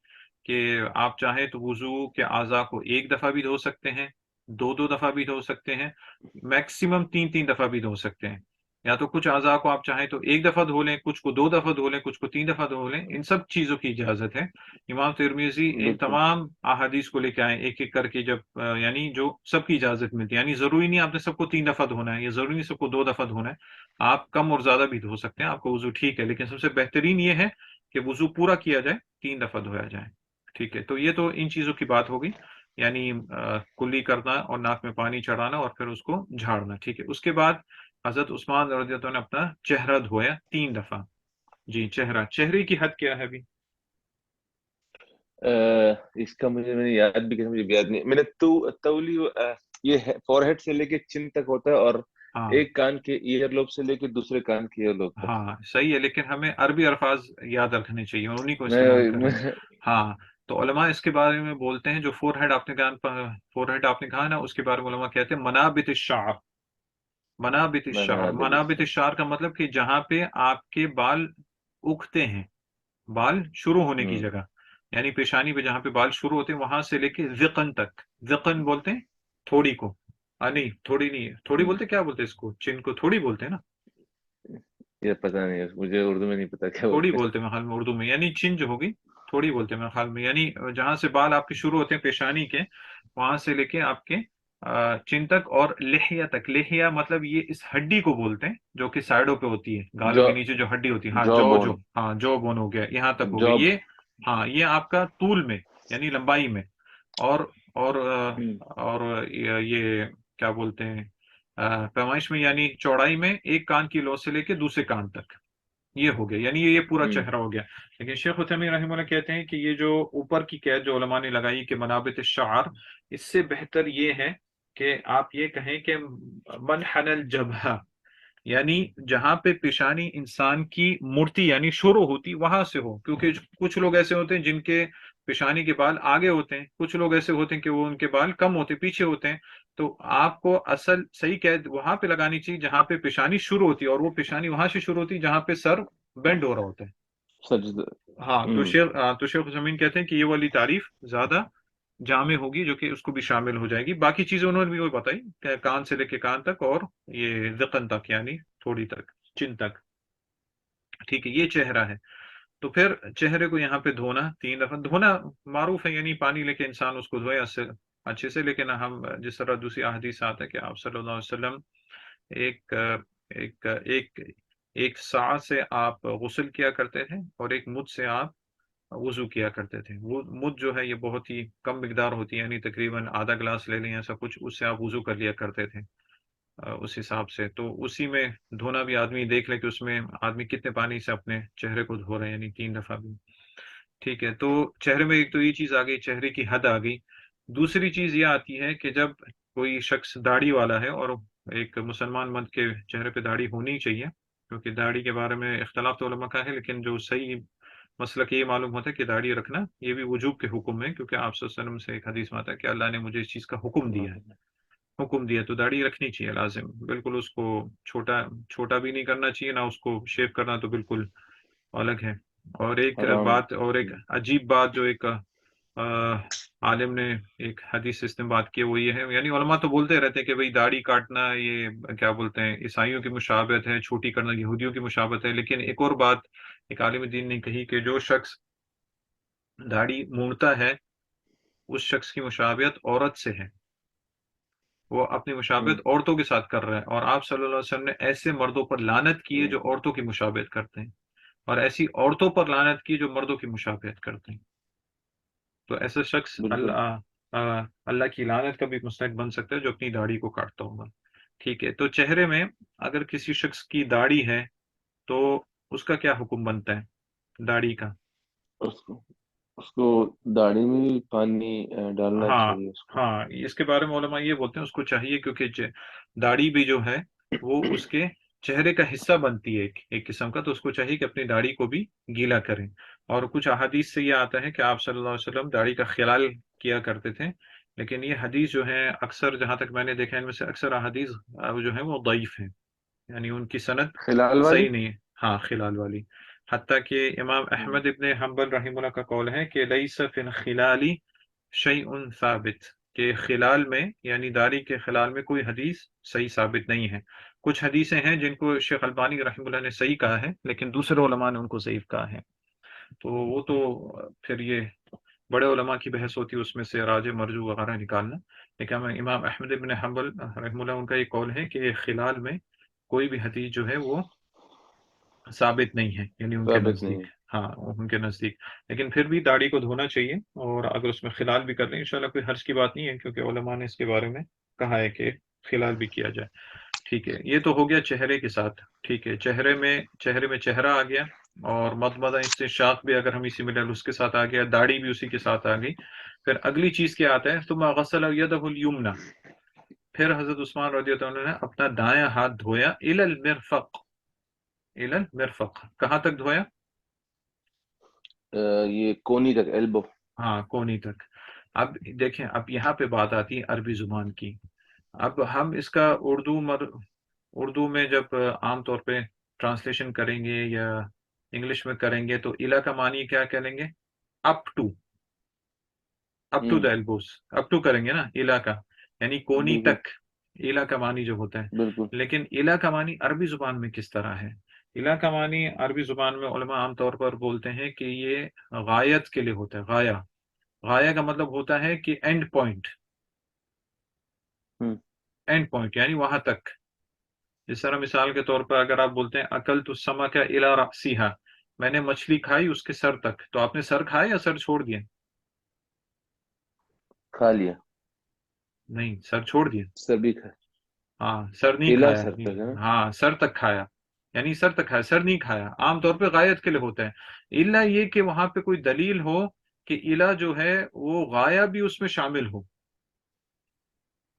کہ آپ چاہیں تو وضو کے اعضاء کو 1 دفعہ بھی دھو سکتے ہیں، 2 2 دفعہ بھی دھو سکتے ہیں، میکسیمم 3 3 دفعہ بھی دھو سکتے ہیں، یا تو کچھ اعضاء کو آپ چاہیں تو 1 دفعہ دھو لیں، کچھ کو 2 دفعہ دھو لیں، کچھ کو 3 دفعہ دھو لیں، ان سب چیزوں کی اجازت ہے۔ امام ترمذی ان بالکل۔ تمام احادیث کو لے کے آئے ایک ایک کر کے، جب یعنی جو سب کی اجازت ملتی ہے، یعنی ضروری نہیں آپ نے سب کو 3 دفعہ دھونا ہے، یا ضروری نہیں سب کو 2 دفعہ دھونا ہے، آپ کم اور زیادہ بھی دھو سکتے ہیں، آپ کا وضو ٹھیک ہے، لیکن سب سے بہترین یہ ہے کہ وضو پورا کیا جائے، 3 دفعہ دھویا جائے، ٹھیک ہے۔ تو یہ تو ان چیزوں کی بات ہوگی، یعنی کلی کرنا اور ناک میں پانی چڑھانا اور پھر اس کو جھاڑنا، ٹھیک ہے۔ اس کے بعد حضرت عثمان رضی اللہ عنہ نے اپنا چہرہ دھویا 3 دفعہ۔ جی، چہرے کی حد کیا ہے ابھی؟ اس کا میں نے یاد بھی کیا، مجھے بھی یاد نہیں، میں نے تولی یہ فور ہیڈ سے لے کے چن تک ہوتا ہے، اور ہاں ایک کان کے ایئر لوب سے لے کے دوسرے کان کے ایئر لوب تک۔ ہاں صحیح ہے، لیکن ہمیں عربی الفاظ یاد رکھنے چاہیے، انہیں کو استعمال کریں۔ میں ہاں، تو علماء اس کے بارے میں بولتے ہیں، جو فور ہیڈ آپ نے کہا نا، اس کے بارے میں علماء کہتے ہیں منابت الشعر، منابت میں نے الشعر، عادل منابت الشعر کا مطلب کہ جہاں پہ آپ کے بال اگتے ہیں، بال شروع ہونے کی ہوں جگہ، یعنی پیشانی پہ جہاں پہ بال شروع ہوتے ہیں وہاں سے لے کے ذقن تک، ذقن بولتے ہیں تھوڑی کو، نہیں تھوڑی نہیں، تھوڑی ہوں بولتے کیا بولتے ہیں اس کو، چن کو تھوڑی بولتے ہیں نا، یہ پتہ نہیں، مجھے اردو میں نہیں پتا کیا تھوڑی بولتے بولتے ہیں میرے خیال میں اردو میں، یعنی چن جو ہوگی تھوڑی بولتے ہیں میرے خیال میں، یعنی جہاں سے بال آپ کے شروع ہوتے ہیں پیشانی کے، وہاں سے لے کے آپ کے چن تک، اور لحیہ تک، لحیہ مطلب یہ اس ہڈی کو بولتے ہیں جو کہ سائڈوں پہ ہوتی ہے، ہیں۔ گالوں کے نیچے جو ہڈی ہوتی ہے، ہاں جو بون، ہاں جو بون ہو گیا، یہاں تک ہو گئی جاب۔ یہ، ہاں یہ آپ کا طول میں، یعنی لمبائی میں، اور اور ہوں اور یہ کیا بولتے ہیں، پیمائش میں، یعنی چوڑائی میں ایک کان کی لو سے لے کے دوسرے کان تک، یہ ہو گیا، یعنی یہ پورا ہوں چہرہ ہو گیا۔ لیکن شیخ عثیمین رحمہ اللہ کہتے ہیں کہ یہ جو اوپر کی قید جو علماء نے لگائی کہ منابت الشعر، اس سے بہتر یہ ہے کہ آپ یہ کہیں کہ منحن الجبہہ، یعنی جہاں پہ پیشانی انسان کی مڑتی یعنی شروع ہوتی وہاں سے ہو، کیونکہ کچھ لوگ ایسے ہوتے ہیں جن کے پیشانی کے بال آگے ہوتے ہیں، کچھ لوگ ایسے ہوتے ہیں کہ وہ ان کے بال کم ہوتے پیچھے ہوتے ہیں، تو آپ کو اصل صحیح قید وہاں پہ لگانی چاہیے جہاں پہ پیشانی شروع ہوتی ہے، اور وہ پیشانی وہاں سے شروع ہوتی ہے جہاں پہ سر بینڈ ہو رہا ہوتا ہے۔ سجدہ۔ ہاں ہوں تو شیخ زمین کہتے ہیں کہ یہ والی تعریف زیادہ جامع ہوگی، جو کہ اس کو بھی شامل ہو جائے گی۔ باقی چیزیں انہوں نے بھی وہی بتائی کہ کان سے لے کے کان تک، اور یہ ذقن تک یعنی تھوڑی تک، چن تک، ٹھیک ہے، یہ چہرہ ہے۔ تو پھر چہرے کو یہاں پہ دھونا 3 دفعہ دھونا معروف ہے، یعنی پانی لے کے انسان اس کو دھوئے اچھے سے، لیکن ہم جس طرح دوسری احادیث آتا ہے کہ آپ صلی اللہ علیہ وسلم ایک ایک ایک ایک سا سے آپ غسل کیا کرتے تھے، اور ایک مد سے آپ وضو کیا کرتے تھے۔ وہ مد جو ہے یہ بہت ہی کم مقدار ہوتی ہے، یعنی تقریباً آدھا گلاس لے لیں ایسا کچھ، اس سے آپ وضو کر لیا کرتے تھے اس حساب سے۔ تو اسی میں دھونا بھی آدمی دیکھ لے کہ اس میں آدمی کتنے پانی سے اپنے چہرے کو دھو رہے ہیں، یعنی 3 دفعہ بھی، ٹھیک ہے۔ تو چہرے میں ایک تو یہ چیز آ گئی، چہرے کی حد آ گئی۔ دوسری چیز یہ آتی ہے کہ جب کوئی شخص داڑھی والا ہے، اور ایک مسلمان مرد کے چہرے پہ داڑھی ہونی چاہیے، کیونکہ داڑھی کے بارے میں اختلاف تو علماء کا ہے، لیکن جو صحیح مسلک یہ معلوم ہوتا ہے کہ داڑھی رکھنا یہ بھی وجوب کے حکم میں، کیونکہ آپ صلی اللہ علیہ وسلم سے ایک حدیث میں آتا ہے کہ اللہ نے مجھے اس چیز کا حکم دیا، تو داڑھی رکھنی چاہیے لازم، بالکل اس کو چھوٹا بھی نہیں کرنا چاہیے، نہ اس کو شیو کرنا تو بالکل الگ ہے۔ اور ایک حرام بات، اور ایک ہے۔ عجیب بات جو ایک عالم نے ایک حدیث سے استنباط کی، وہ یہ ہے، یعنی علماء تو بولتے رہتے ہیں کہ بھئی داڑھی کاٹنا یہ کیا بولتے ہیں عیسائیوں کی مشابہت ہے، چھوٹی کرنا یہودیوں کی مشابہت ہے، لیکن ایک اور بات ایک عالم دین نے کہی کہ جو شخص داڑھی مونڈتا ہے اس شخص کی مشابہت عورت سے ہے، وہ اپنی ہوں مشابہت عورتوں کے ساتھ کر رہا ہے، اور آپ صلی اللہ علیہ وسلم نے ایسے مردوں پر لعنت کی ہے جو ہوں عورتوں کی مشابہت کرتے ہیں، اور ایسی عورتوں پر لعنت کی جو مردوں کی مشابہت کرتے ہیں۔ تو ایسا شخص بالکل۔ اللہ کی لعنت کا بھی مستحق بن سکتا ہے جو اپنی داڑھی کو کاٹتا ہوگا، ٹھیک ہے۔ تو چہرے میں اگر کسی شخص کی داڑھی ہے تو اس کا کیا حکم بنتا ہے داڑھی کا؟ اس کو اس کو داڑھی میں بھی پانی ڈالنا ہاں چاہیے اس کو۔ ہاں، اس کے بارے میں علماء یہ بولتے ہیں اس کو چاہیے، کیونکہ داڑھی بھی جو ہے وہ اس کے چہرے کا حصہ بنتی ہے ایک قسم کا، تو اس کو چاہیے کہ اپنی داڑھی کو بھی گیلا کریں۔ اور کچھ احادیث سے یہ آتا ہے کہ آپ صلی اللہ علیہ وسلم داڑھی کا خلال کیا کرتے تھے، لیکن یہ حدیث جو ہے اکثر جہاں تک میں نے دیکھا ان میں سے اکثر احادیث جو ہے وہ ضعیف ہیں، یعنی ان کی سند خلال والی۔ صحیح نہیں ہے، ہاں خلال والی۔ حتیٰ کہ امام ہوں احمد ابن حنبل رحمہ اللہ کا قول ہے کہ لیس فی الخلال شیء ثابت، کہ خلال میں یعنی داڑھی کے خلال میں کوئی حدیث صحیح ثابت نہیں ہے۔ کچھ حدیثیں ہیں جن کو شیخ البانی رحمہ اللہ نے صحیح کہا ہے، لیکن دوسرے علماء نے ان کو ضعیف کہا ہے، تو وہ تو پھر یہ بڑے علماء کی بحث ہوتی ہے اس میں سے راج مرجو وغیرہ نکالنا، لیکن امام احمد ابن حنبل رحمہ اللہ ان کا یہ قول ہے کہ خلال میں کوئی بھی حدیث جو ہے وہ ثابت نہیں ہے، یعنی ان کے ثابت نہیں نزدیک، ہاں ان کے نزدیک، لیکن پھر بھی داڑھی کو دھونا چاہیے، اور اگر اس میں خلال بھی کر لیں انشاءاللہ کوئی حرج کی بات نہیں ہے، کیونکہ علماء نے اس کے بارے میں کہا ہے کہ خلال بھی کیا جائے، ٹھیک ہے۔ یہ تو ہو گیا چہرے کے ساتھ، ٹھیک ہے، چہرے میں چہرہ آ گیا، اور مضمضہ استنشاق بھی اگر ہم اسی میں ڈال اس کے ساتھ آ گیا، داڑھی بھی اسی کے ساتھ آ گئی۔ پھر اگلی چیز کیا آتا ہے، ثم غسل یدہ الیمنی، پھر حضرت عثمان رضی اللہ عنہ نے اپنا دایاں ہاتھ دھویا، الی المرفق، الی المرفق، کہاں تک دھویا؟ یہ کونی تک، ایلبو۔ ہاں کونی تک۔ اب دیکھیں، اب یہاں پہ بات آتی ہے عربی زبان کی، اب ہم اس کا اردو میں جب عام طور پہ ٹرانسلیشن کریں گے یا انگلش میں کریں گے تو الا کا معنی کیا کریں گے؟ اپ ٹو، اپ ٹو ہوں دا ایلبوز، اپ ٹو کریں گے نا الا کا، یعنی کونی بالکل تک، الا کا معنی جو ہوتا ہے۔ بالکل۔ لیکن الا کا معنی عربی زبان میں کس طرح ہے؟ الا کا معنی عربی زبان میں علماء عام طور پر بولتے ہیں کہ یہ غایت کے لیے ہوتا ہے، غایہ، غایہ کا مطلب ہوتا ہے کہ اینڈ پوائنٹ، ہوں اینڈ پوائنٹ یعنی وہاں تک۔ جس طرح مثال کے طور پر اگر آپ بولتے ہیں اکلت السمک الی رأسیہا، میں نے مچھلی کھائی اس کے سر تک، تو آپ نے سر کھایا یا سر چھوڑ دیا؟ کھا لیا۔ نہیں، سر چھوڑ دیا، سر بھی کھا، ہاں سر نہیں کیلا کھایا، سر تک ہے نا۔ ہاں سر تک کھایا، یعنی سر تک کھایا، سر نہیں کھایا، عام طور پہ غایت کے لیے ہوتا ہے، الا یہ کہ وہاں پہ کوئی دلیل ہو کہ الا جو ہے وہ غایہ بھی اس میں شامل ہو،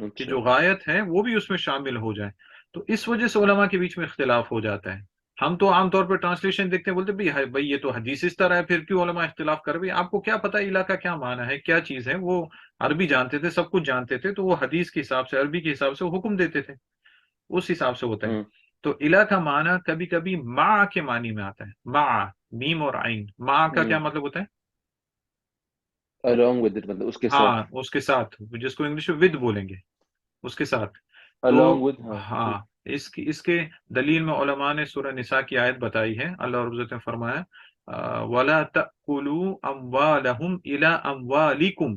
کہ اچھا. جو غایت ہے وہ بھی اس میں شامل ہو جائے. تو اس وجہ سے علماء کے بیچ میں اختلاف ہو جاتا ہے. ہم تو عام طور پر ٹرانسلیشن دیکھتے ہیں، بولتے بھائی یہ تو حدیث اس طرح ہے، پھر کیوں علماء اختلاف کر رہے؟ آپ کو کیا پتا الہ کا کیا معنی ہے، کیا چیز ہے؟ وہ عربی جانتے تھے، سب کچھ جانتے تھے، تو وہ حدیث کے حساب سے، عربی کے حساب سے وہ حکم دیتے تھے، اس حساب سے ہوتا ہے. ہوں. تو الہ کا معنی کبھی کبھی مع کے معنی میں آتا ہے. مع، میم اور عین. مع کا کیا ہوں. مطلب ہوتا ہے؟ along with it مطلب اس کے ساتھ. ہاں، اس کے ساتھ، جس کو انگلش میں ود بولیں گے، اس کے ساتھ. تو along with ہاں ہاں، ٹھیک. اس کے دلیل میں علماء نے سورہ نساء کی آیت بتائی ہے. اللہ رب العزت نے فرمایا وَلَا تَأْكُلُوا أَمْوَالَهُمْ إِلَىٰ أَمْوَالِكُمْ،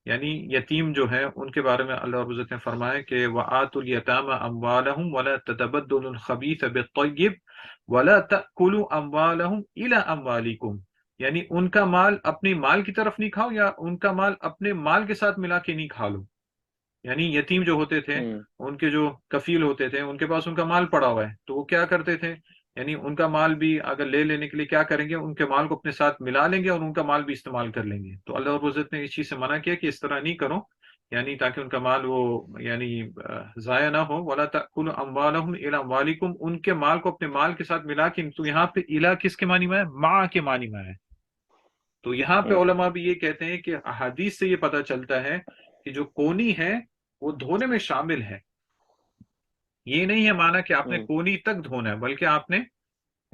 یعنی یتیم جو ہے ان کے بارے میں اللہ رب العزت نے فرمایا کہ وَآتُوا الْيَتَامَ أَمْوَالَهُمْ وَلَا تَتَبَدَّلُوا الْخَبِيثَ بِالطَّيِّبِ وَلَا تَأْكُلُوا أَمْوَالَهُمْ إِلَىٰ أَمْوَالِكُمْ، یعنی ان کا مال اپنی مال کی طرف نہیں کھاؤ، یا ان کا مال اپنے مال کے ساتھ ملا کے نہیں کھا لو. یعنی یتیم جو ہوتے تھے، ہوں. ان کے جو کفیل ہوتے تھے، ان کے پاس ان کا مال پڑا ہوا ہے، تو وہ کیا کرتے تھے؟ یعنی ان کا مال بھی اگر لے لینے کے لیے کیا کریں گے، ان کے مال کو اپنے ساتھ ملا لیں گے اور ان کا مال بھی استعمال کر لیں گے. تو اللہ رب العزت نے اس چیز سے منع کیا کہ اس طرح نہیں کرو، یعنی تاکہ ان کا مال وہ یعنی ضائع نہ ہو. وَلَا تَأْكُلُوا أَمْوَالَهُمْ إِلَىٰ أَمْوَالِكُمْ، ان کے مال کو اپنے مال کے ساتھ ملا کے. تو یہاں پہ الہ کس کے معنی میں ہے؟ مع کے معنی میں ہے. تو یہاں پہ ہوں. علماء بھی یہ کہتے ہیں کہ احادیث سے یہ پتہ چلتا ہے کہ جو کونی ہے وہ دھونے میں شامل ہے. یہ نہیں ہے معنی کہ آپ نے ہوں. کونی تک دھونا ہے، بلکہ آپ نے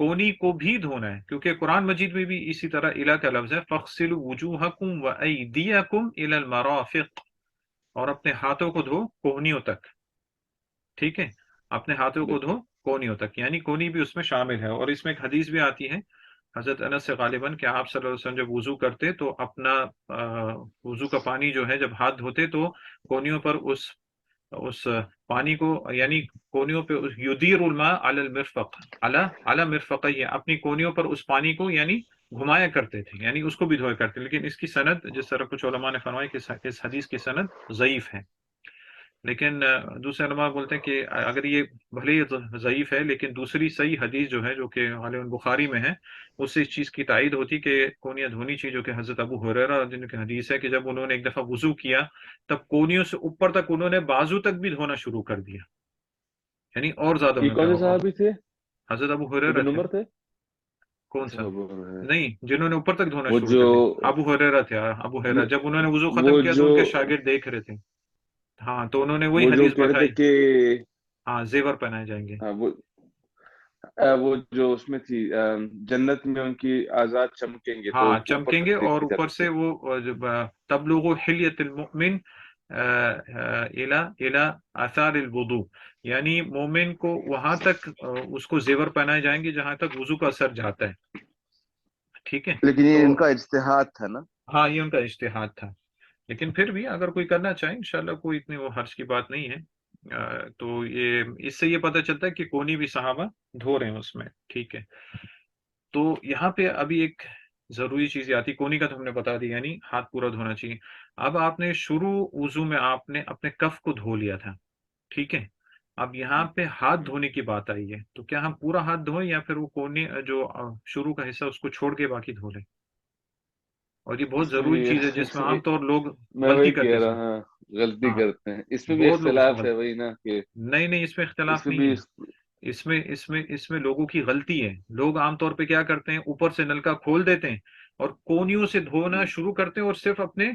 کونی کو بھی دھونا ہے، کیونکہ قرآن مجید میں بھی اسی طرح الہ کا لفظ ہے فَاغْسِلُوا وُجُوهَكُمْ وَأَيْدِيَكُمْ إِلَى الْمَرَافِقِ، اور اپنے ہاتھوں کو دھو کونیوں تک. ٹھیک ہے، اپنے ہاتھوں کو بالکل. دھو کونیوں تک، یعنی کونی بھی اس میں شامل ہے. اور اس میں ایک حدیث بھی آتی ہے حضرت انس سے غالباً کہ آپ صلی اللہ علیہ وسلم جب وضو کرتے تو اپنا وضو کا پانی جو ہے جب ہاتھ دھوتے تو کونیوں پر اس پانی کو، یعنی کونیوں پہ یدیر الماء علی المرفق، علی مرفقیہ، اپنی کونیوں پر اس پانی کو یعنی گھمایا کرتے تھے، یعنی اس کو بھی دھویا کرتے. لیکن اس کی سند، جس طرح کچھ علماء نے فرمایا کہ اس حدیث کی سند ضعیف ہے. لیکن دوسرے علماء بولتے ہیں کہ اگر یہ بھلے ہی ضعیف ہے، لیکن دوسری صحیح حدیث جو ہے جو کہ غالباً بخاری میں ہے، اس سے اس چیز کی تائید ہوتی کہ کونیاں دھونی چاہیے، جو کہ حضرت ابو ہریرہ جن کی حدیث ہے کہ جب انہوں نے ایک دفعہ وضو کیا تب کونیوں سے اوپر تک انہوں نے بازو تک بھی دھونا شروع کر دیا، یعنی اور زیادہ یہ انہوں نے کون سے کہا. صحابی تھے؟ حضرت ابو ہریرہ ابن تھے. عمر تھے؟ کون اچھا سا؟ وہ بول رہے ہیں. نہیں، جنہوں نے اوپر تک دھونا وہ شروع جو کر دیا ابو ہریرہ تھے. ابو ہریرہ جب انہوں نے وضو وہ ختم کیا تو جو ان کے شاگرد دیکھ رہے تھے. ہاں، تو انہوں نے وہی وہ جو حدیث کہہ رہے تھے بتائی. کہ ہاں، زیور پہنائے جائیں گے. ہاں، وہ جو اس میں تھی جنت میں ان کی آزاد چمکیں گے تو ہاں، اوپر چمکیں گے، تک اور دیکھی اوپر جاتی تھی. سے وہ جب تبلغ حلیت المؤمن الى آثار الوضو، یعنی مومن کو وہاں تک اس کو زیور پہنائے جائیں گے جہاں تک وضو کا اثر جاتا ہے. ٹھیک ہے. لیکن تو یہ ان کا اجتہاد تھا نا. ہاں، یہ ان کا اجتہاد تھا، لیکن پھر بھی اگر کوئی کرنا چاہے انشاءاللہ کوئی اتنی وہ حرج کی بات نہیں ہے. تو یہ اس سے یہ پتہ چلتا ہے کہ کونی بھی صحابہ دھو رہے ہیں اس میں. ٹھیک ہے. تو یہاں پہ ابھی ایک ضروری چیز آتی، کونی کا تو ہم نے بتا دیا، یعنی ہاتھ پورا دھونا چاہیے. اب آپ نے شروع وضو میں آپ نے اپنے کف کو دھو لیا تھا. ٹھیک ہے. اب یہاں پہ ہاتھ دھونے کی بات آئی ہے، تو کیا ہم پورا ہاتھ دھوئیں یا پھر وہ کونے جو شروع کا حصہ اس کو چھوڑ کے باقی دھو لیں؟ اور یہ بہت اس میں ضروری چیز ہے جس میں بھی عام طور لوگ میں غلطی وہی کرتے کہہ ہیں. رہا ہوں، غلطی ہاں، کرتے ہیں. اس میں بھی بہت لوگ اس میں اختلاف ہے وہی نا کہ نہیں نہیں، اس میں اس اختلاف میں نہیں بھی ہے. اس میں لوگوں کی غلطی ہے. لوگ عام طور پہ کیا کرتے ہیں، اوپر سے نلکا کھول دیتے ہیں اور کونیوں سے دھونا شروع کرتے ہیں اور صرف اپنے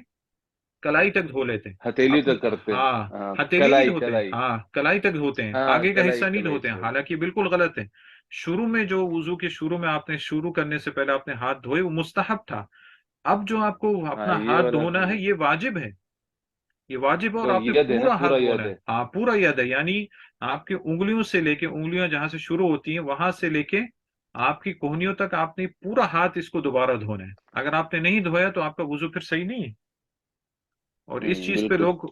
کلائی تک دھو لیتے ہیں. ہتھیلی تک کرتے ہیں. ہاں، ہاں ہتھیلی نہیں کلائی دھوتے ہیں، کلائی. ہاں کلائی تک دھوتے ہیں، ہاں آگے کا حصہ کلائی نہیں کلائی دھوتے ہیں، سوری. حالانکہ بالکل غلط ہے. شروع میں جو وضو کے شروع میں آپ نے شروع کرنے سے پہلے آپ نے ہاتھ دھوئے وہ مستحب تھا. اب جو آپ کو ہاں اپنا یہ ہاتھ والا دھونا ہے یہ واجب ہے. یہ واجب ہے اور تو آپ نے ید ہے نا، پورا ہاتھ پورا ید دھونا ہے. ہے. ہاں، پورا ید ہے، یعنی آپ کی انگلیوں سے لے کے، انگلیاں جہاں سے شروع ہوتی ہیں وہاں سے لے کے آپ کی کوہنیوں تک آپ نے پورا ہاتھ اس کو دوبارہ دھونا ہے. اگر آپ نے نہیں دھویا تو آپ کا وضو پھر صحیح نہیں ہے. اور اس چیز پہ بالکل. لوگ،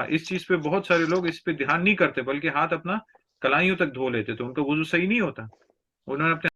اس چیز پہ بہت سارے لوگ اس پہ دھیان نہیں کرتے، بلکہ ہاتھ اپنا کلائیوں تک دھو لیتے، تو ان کا وضو صحیح نہیں ہوتا. انہوں نے اپنے